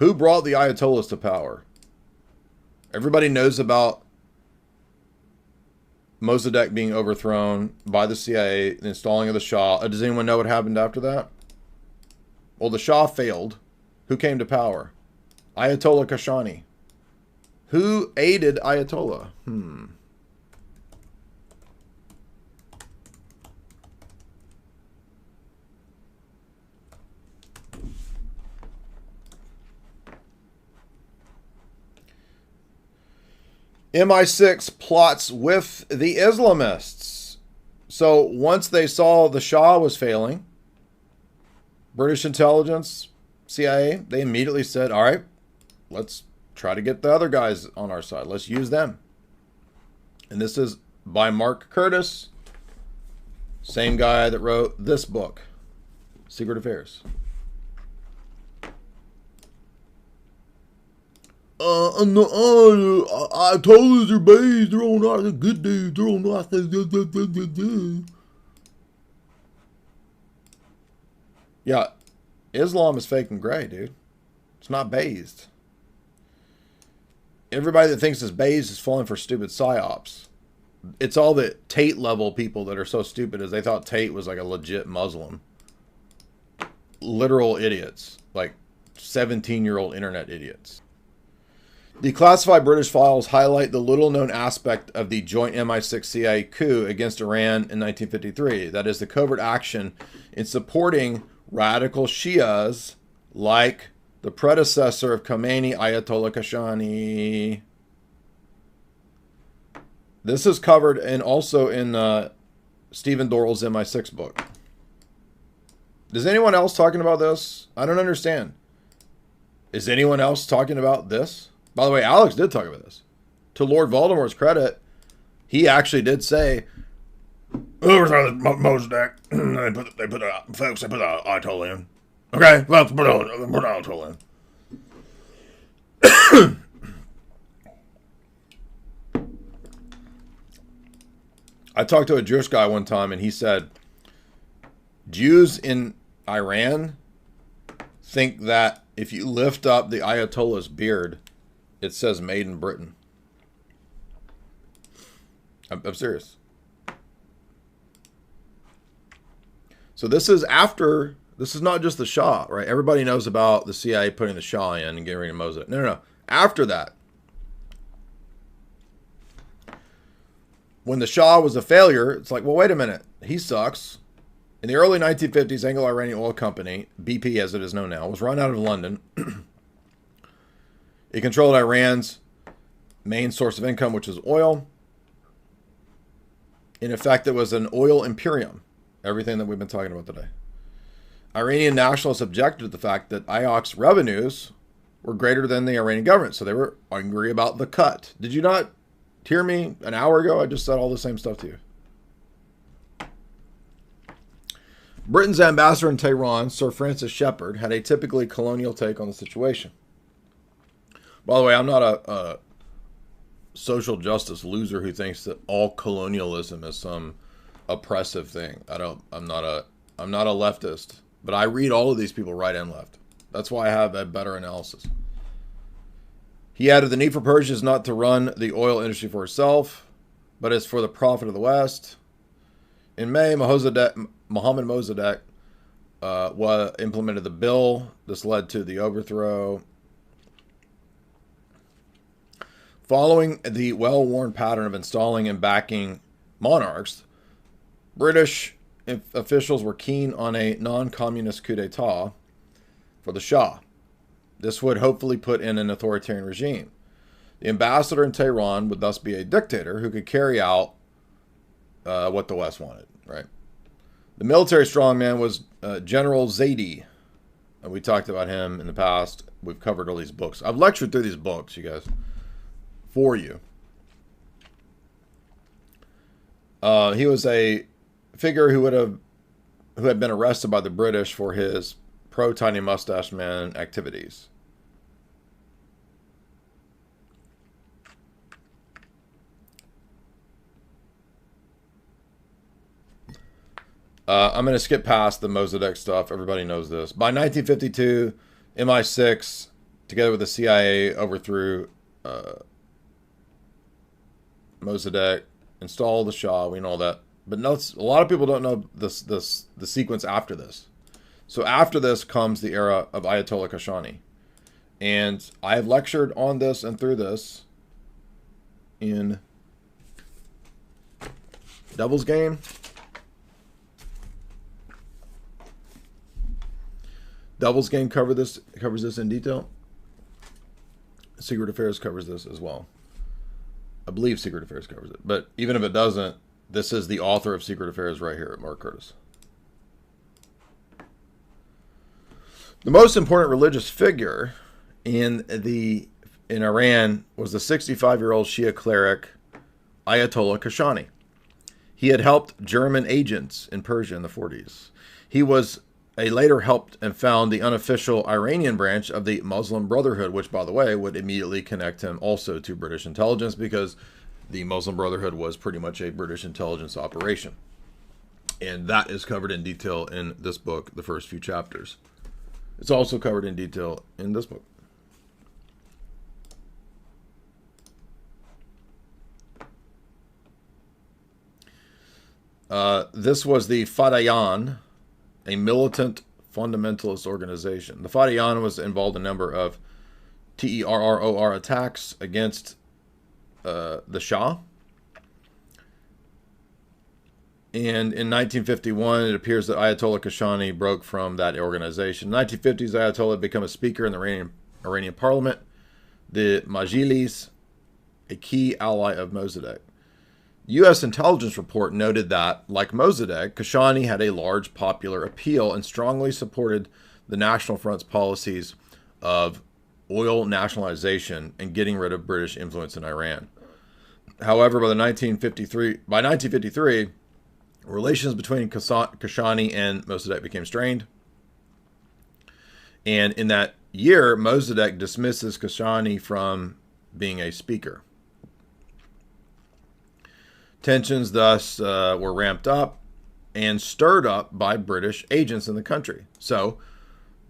Who brought the Ayatollahs to power? Everybody knows about Mossadegh being overthrown by the CIA, the installing of the Shah. Does anyone know what happened after that? Well, the Shah failed. Who came to power? Ayatollah Kashani. Who aided Ayatollah? MI6 plots with the Islamists. So once they saw the Shah was failing, British intelligence, CIA, they immediately said, all right, let's try to get the other guys on our side. Let's use them. And this is by Mark Curtis, same guy that wrote this book, Secret Affairs. Ayatollahs are bad. They're all not good dudes. They're all not. Yeah, Islam is fake and gray, dude. It's not based. Everybody that thinks it's based is falling for stupid psyops. It's all the Tate level people that are so stupid as they thought Tate was like a legit Muslim. Literal idiots. Like 17-year-old internet idiots. Declassified British files highlight the little-known aspect of the joint MI6 CIA coup against Iran in 1953. That is the covert action in supporting radical Shias like the predecessor of Khomeini, Ayatollah Kashani. This is covered and also in Stephen Dorrell's MI6 book. Is anyone else talking about this? I don't understand. Is anyone else talking about this? By the way, Alex did talk about this. To Lord Voldemort's credit, he actually did say, overthrow Mossadegh. They put Ayatollah in. Okay, well, put Ayatollah in. I talked to a Jewish guy one time, and he said, Jews in Iran think that if you lift up the Ayatollah's beard, it says made in Britain. I'm serious. So this is after, this is not just the Shah, right? Everybody knows about the CIA putting the Shah in and getting rid of Mossadegh. No. After that, when the Shah was a failure, it's like, well, wait a minute. He sucks. In the early 1950s, Anglo-Iranian Oil Company, BP as it is known now, was run out of London. It controlled Iran's main source of income, which is oil. In effect, it was an oil imperium. Everything that we've been talking about today. Iranian nationalists objected to the fact that IOC's revenues were greater than the Iranian government. So they were angry about the cut. Did you not hear me an hour ago? I just said all the same stuff to you. Britain's ambassador in Tehran, Sir Francis Shepherd, had a typically colonial take on the situation. By the way, I'm not a social justice loser who thinks that all colonialism is some oppressive thing. I'm not a leftist, but I read all of these people right and left. That's why I have a better analysis. He added the need for Persia is not to run the oil industry for itself, but it's for the profit of the West. In May, Mohammad Mossadegh implemented the bill. This led to the overthrow. Following the well-worn pattern of installing and backing monarchs, British officials were keen on a non-communist coup d'etat for the Shah. This would hopefully put in an authoritarian regime. The ambassador in Tehran would thus be a dictator who could carry out what the West wanted, right? The military strongman was General Zaidi. We talked about him in the past. We've covered all these books. I've lectured through these books, you guys, for you. He was a figure who had been arrested by the British for his pro-tiny mustache man activities. I'm going to skip past the Mossadegh stuff. Everybody knows this. By 1952, MI6 together with the CIA, overthrew Mossadegh, installed the Shah. We know that, but a lot of people don't know the sequence after this. So after this comes the era of Ayatollah Kashani, and I have lectured on this and through this in Devil's Game. Devil's Game covers this in detail. Secret Affairs covers this as well. I believe Secret Affairs covers it. But even if it doesn't, this is the author of Secret Affairs right here, Mark Curtis. The most important religious figure in Iran was the 65-year-old Shia cleric Ayatollah Kashani. He had helped German agents in Persia in the 40s. He later helped and found the unofficial Iranian branch of the Muslim Brotherhood, which, by the way, would immediately connect him also to British intelligence, because the Muslim Brotherhood was pretty much a British intelligence operation. And that is covered in detail in this book, the first few chapters. It's also covered in detail in this book. This was the Fadayan, a militant fundamentalist organization. The Fadayan was involved in a number of terror attacks against the Shah. And in 1951, it appears that Ayatollah Kashani broke from that organization. In the 1950s, Ayatollah had become a speaker in the Iranian parliament, the Majlis, a key ally of Mossadegh. U.S. intelligence report noted that, like Mossadegh, Kashani had a large popular appeal and strongly supported the National Front's policies of oil nationalization and getting rid of British influence in Iran. However, by 1953, relations between Kashani and Mossadegh became strained. And in that year, Mossadegh dismisses Kashani from being a speaker. Tensions thus were ramped up and stirred up by British agents in the country. So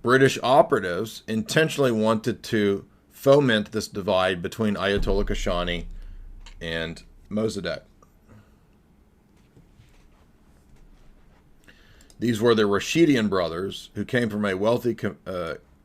British operatives intentionally wanted to foment this divide between Ayatollah Kashani and Mossadegh. These were the Rashidian brothers, who came from a wealthy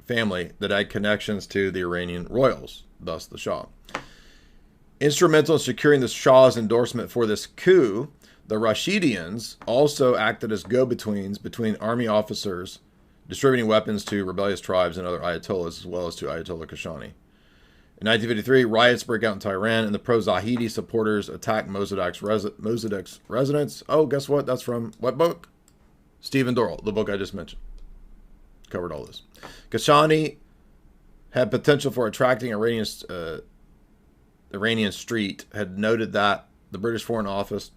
family that had connections to the Iranian royals, thus the Shah. Instrumental in securing the Shah's endorsement for this coup, the Rashidians also acted as go-betweens between army officers distributing weapons to rebellious tribes and other ayatollahs, as well as to Ayatollah Kashani. In 1953, riots break out in Tehran, and the pro-Zahidi supporters attack Mossadegh's residence. Oh, guess what? That's from what book? Stephen Dorrell, the book I just mentioned. Covered all this. Kashani had potential for attracting Iranian Street, had noted that the British Foreign Office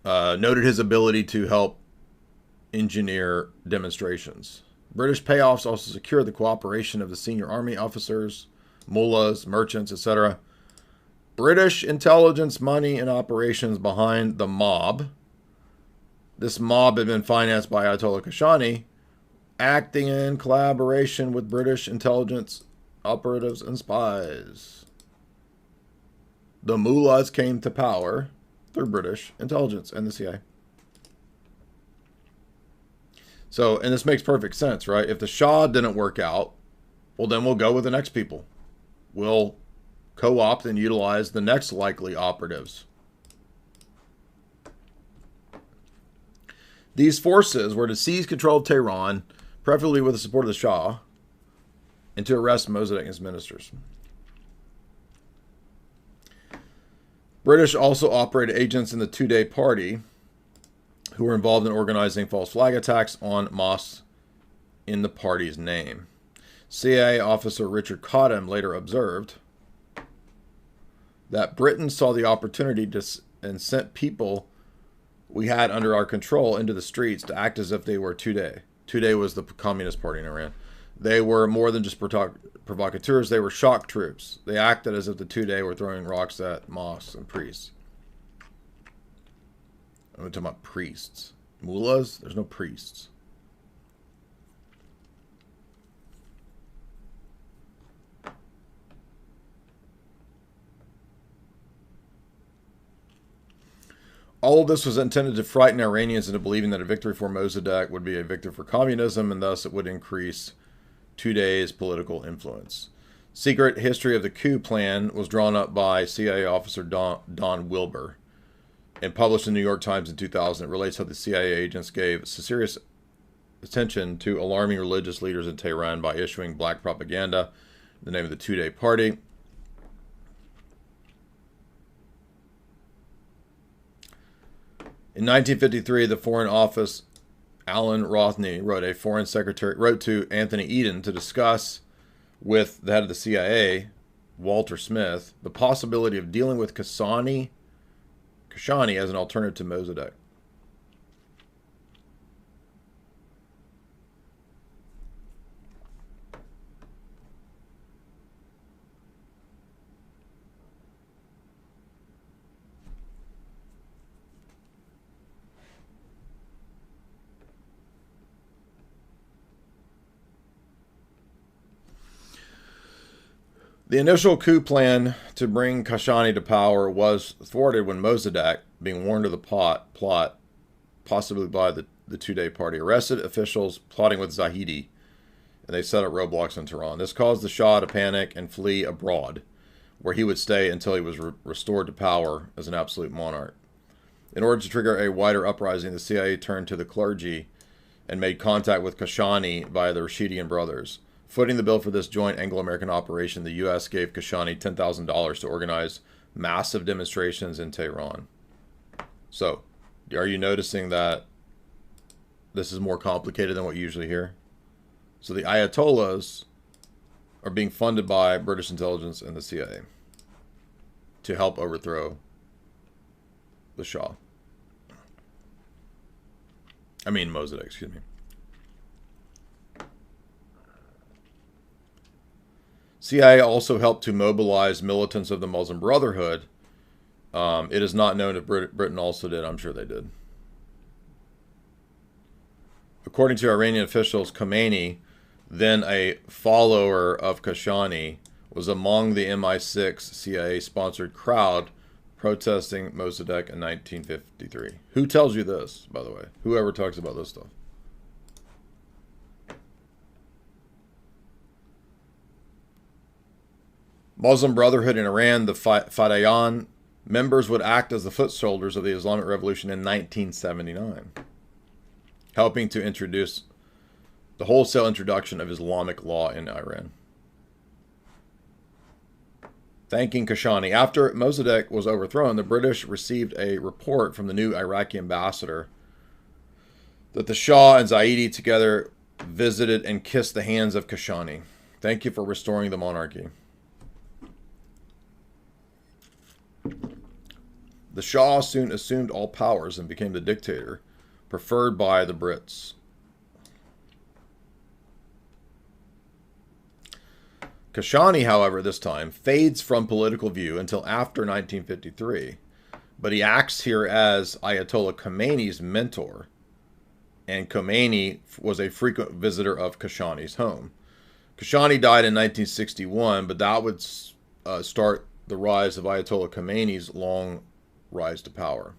noted his ability to help engineer demonstrations. British payoffs also secured the cooperation of the senior army officers, mullahs, merchants, etc. British intelligence money and operations behind the mob. This mob had been financed by Ayatollah Kashani, acting in collaboration with British intelligence operatives and spies. The mullahs came to power through British intelligence and the CIA. So, and this makes perfect sense, right? If the Shah didn't work out, well, then we'll go with the next people. We'll co-opt and utilize the next likely operatives. These forces were to seize control of Tehran, preferably with the support of the Shah, and to arrest Mossadegh and his ministers. British also operated agents in the Two-Day Party who were involved in organizing false flag attacks on mosques in the party's name. CIA officer Richard Cottam later observed that Britain saw the opportunity and sent people we had under our control into the streets to act as if they were Two-Day. Two-Day was the Communist Party in Iran. They were more than just provocateurs. They were shock troops. They acted as if the Two-Day were throwing rocks at mosques and priests. I'm talking about priests. Mullahs? There's no priests. All of this was intended to frighten Iranians into believing that a victory for Mossadegh would be a victory for communism, and thus it would increase Tudeh's political influence. Secret history of the coup plan was drawn up by CIA officer Don Wilbur and published in the New York Times in 2000. It relates how the CIA agents gave serious attention to alarming religious leaders in Tehran by issuing black propaganda in the name of the Tudeh party. In 1953, the Foreign Office, Alan Rothney, wrote to Anthony Eden to discuss with the head of the CIA, Walter Smith, the possibility of dealing with Kashani as an alternative to Mossadegh. The initial coup plan to bring Kashani to power was thwarted when Mossadegh, being warned of the plot, possibly by the Tudeh party, arrested officials plotting with Zahedi, and they set up roadblocks in Tehran. This caused the Shah to panic and flee abroad, where he would stay until he was restored to power as an absolute monarch. In order to trigger a wider uprising, the CIA turned to the clergy and made contact with Kashani via the Rashidian brothers. Footing the bill for this joint Anglo-American operation, the U.S. gave Kashani $10,000 to organize massive demonstrations in Tehran. So, are you noticing that this is more complicated than what you usually hear? So the Ayatollahs are being funded by British intelligence and the CIA to help overthrow the Shah. I mean Mossadegh, excuse me. CIA also helped to mobilize militants of the Muslim Brotherhood. It is not known if Britain also did. I'm sure they did. According to Iranian officials, Khomeini, then a follower of Kashani, was among the MI6 CIA-sponsored crowd protesting Mossadegh in 1953. Who tells you this, by the way? Whoever talks about this stuff. Muslim Brotherhood in Iran, the Fadayan members would act as the foot soldiers of the Islamic Revolution in 1979, helping to introduce the wholesale introduction of Islamic law in Iran. Thanking Kashani. After Mossadegh was overthrown, the British received a report from the new Iraqi ambassador that the Shah and Zaidi together visited and kissed the hands of Kashani. Thank you for restoring the monarchy. The Shah soon assumed all powers and became the dictator, preferred by the Brits. Kashani, however, this time, fades from political view until after 1953, but he acts here as Ayatollah Khomeini's mentor, and Khomeini was a frequent visitor of Kashani's home. Kashani died in 1961, but that would start the rise of Ayatollah Khomeini's long rise to power.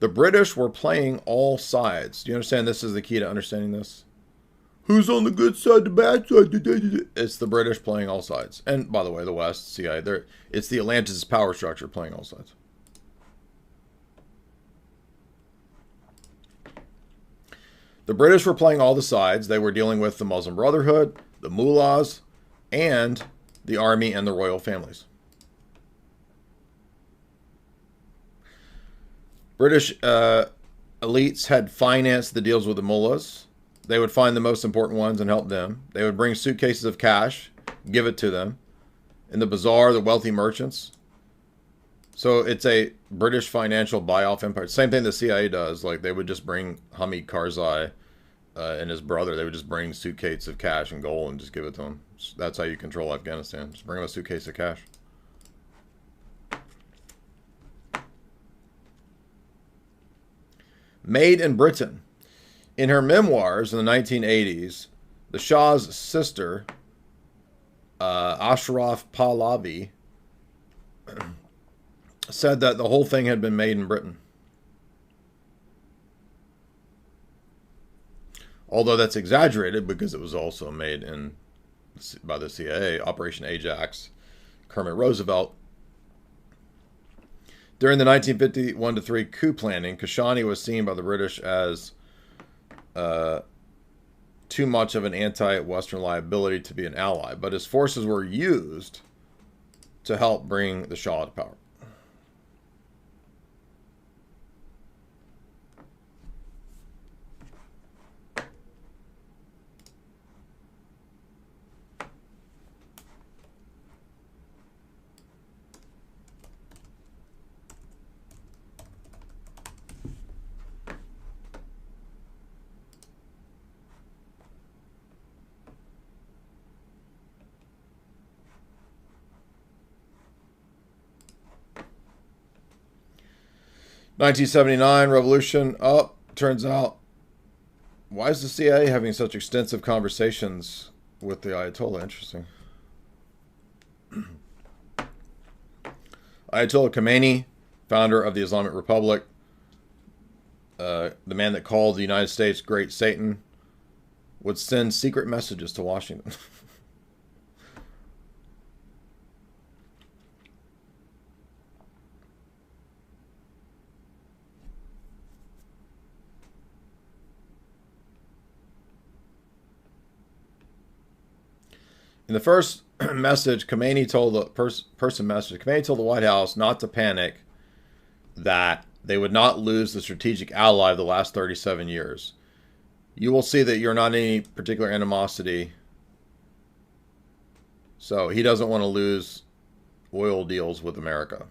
The British were playing all sides. Do you understand? This is the key to understanding this. Who's on the good side, the bad side? It's the British playing all sides. And by the way, the West, CIA, it's the Atlantis power structure playing all sides. The British were playing all the sides. They were dealing with the Muslim Brotherhood, the mullahs, and the army and the royal families. British elites had financed the deals with the mullahs. They would find the most important ones and help them. They would bring suitcases of cash, give it to them. In the bazaar, the wealthy merchants. So it's a British financial buy-off empire. Same thing the CIA does. Like, they would just bring Hamid Karzai and his brother. They would just bring suitcases of cash and gold and just give it to them. That's how you control Afghanistan. Just bring them a suitcase of cash. Made in Britain. In her memoirs in the 1980s, the Shah's sister, Ashraf Pahlavi said that the whole thing had been made in Britain. Although that's exaggerated because it was also made by the CIA, Operation Ajax, Kermit Roosevelt. During the 1951-3 coup planning, Kashani was seen by the British as too much of an anti-Western liability to be an ally, but his forces were used to help bring the Shah to power. (1979) revolution. Turns out, why is the CIA having such extensive conversations with the Ayatollah? Interesting. Ayatollah Khomeini, founder of the Islamic Republic, the man that called the United States Great Satan, would send secret messages to Washington. In the first message, Khomeini told the Khomeini told the White House not to panic, that they would not lose the strategic ally of the last 37 years. You will see that you're not in any particular animosity. So he doesn't want to lose oil deals with America.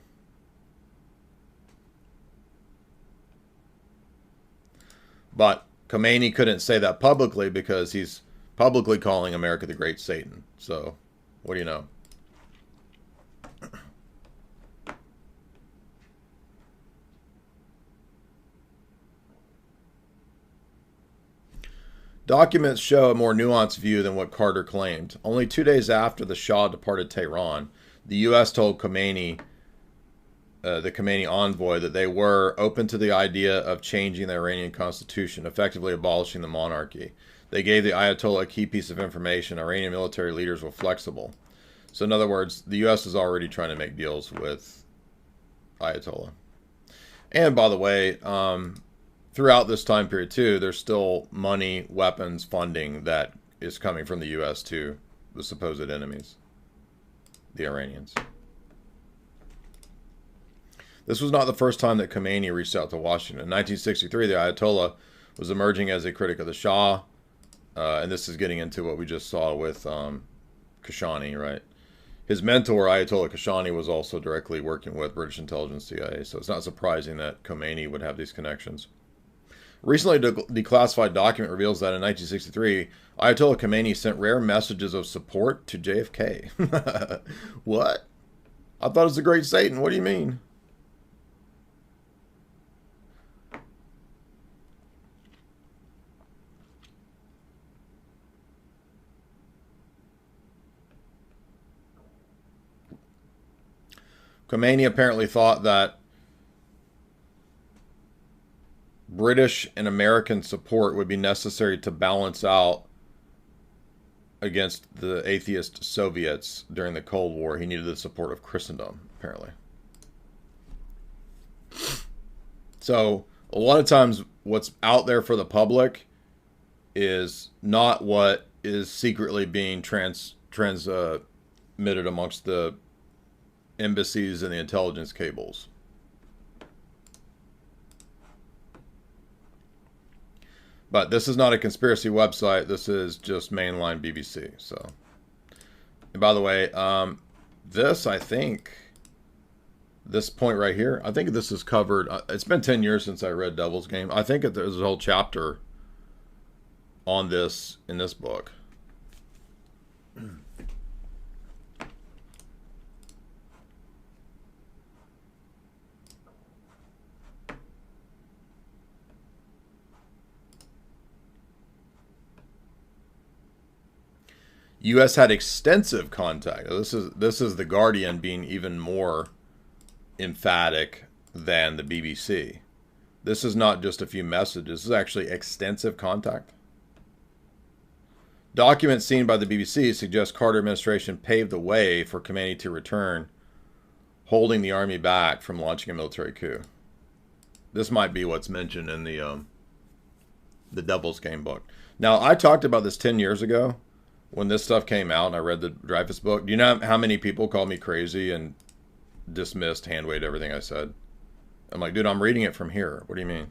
But Khomeini couldn't say that publicly because he's publicly calling America the Great Satan. So, what do you know? Documents show a more nuanced view than what Carter claimed. Only 2 days after the Shah departed Tehran, the U.S. told Khomeini, the Khomeini envoy, that they were open to the idea of changing the Iranian constitution, effectively abolishing the monarchy. They gave the Ayatollah a key piece of information. Iranian military leaders were flexible. So in other words, the U.S. is already trying to make deals with Ayatollah. And by the way, throughout this time period too, there's still money, weapons, funding that is coming from the U.S. to the supposed enemies, the Iranians. This was not the first time that Khomeini reached out to Washington. In 1963, the Ayatollah was emerging as a critic of the Shah. And this is getting into what we just saw with Kashani, right? His mentor, Ayatollah Kashani, was also directly working with British intelligence CIA, so it's not surprising that Khomeini would have these connections. Recently declassified document reveals that in 1963, Ayatollah Khomeini sent rare messages of support to JFK. What? I thought it was the Great Satan. What do you mean? Khomeini apparently thought that British and American support would be necessary to balance out against the atheist Soviets during the Cold War. He needed the support of Christendom, apparently. So a lot of times what's out there for the public is not what is secretly being transmitted amongst the embassies and the intelligence cables. But this is not a conspiracy website. This is just mainline BBC. So, and by the way, I think, this point right here, I think this is covered. It's been 10 years since I read Devil's Game. I think there's a whole chapter on this in this book. U.S. had extensive contact. This is the Guardian being even more emphatic than the BBC. This is not just a few messages. This is actually extensive contact. Documents seen by the BBC suggest Carter administration paved the way for Khomeini to return, holding the army back from launching a military coup. This might be what's mentioned in the Devil's Game book. Now, I talked about this 10 years ago when this stuff came out and I read the Dreyfus book. Do you know how many people called me crazy and dismissed, hand-waved everything I said? I'm like, dude, I'm reading it from here. What do you mean?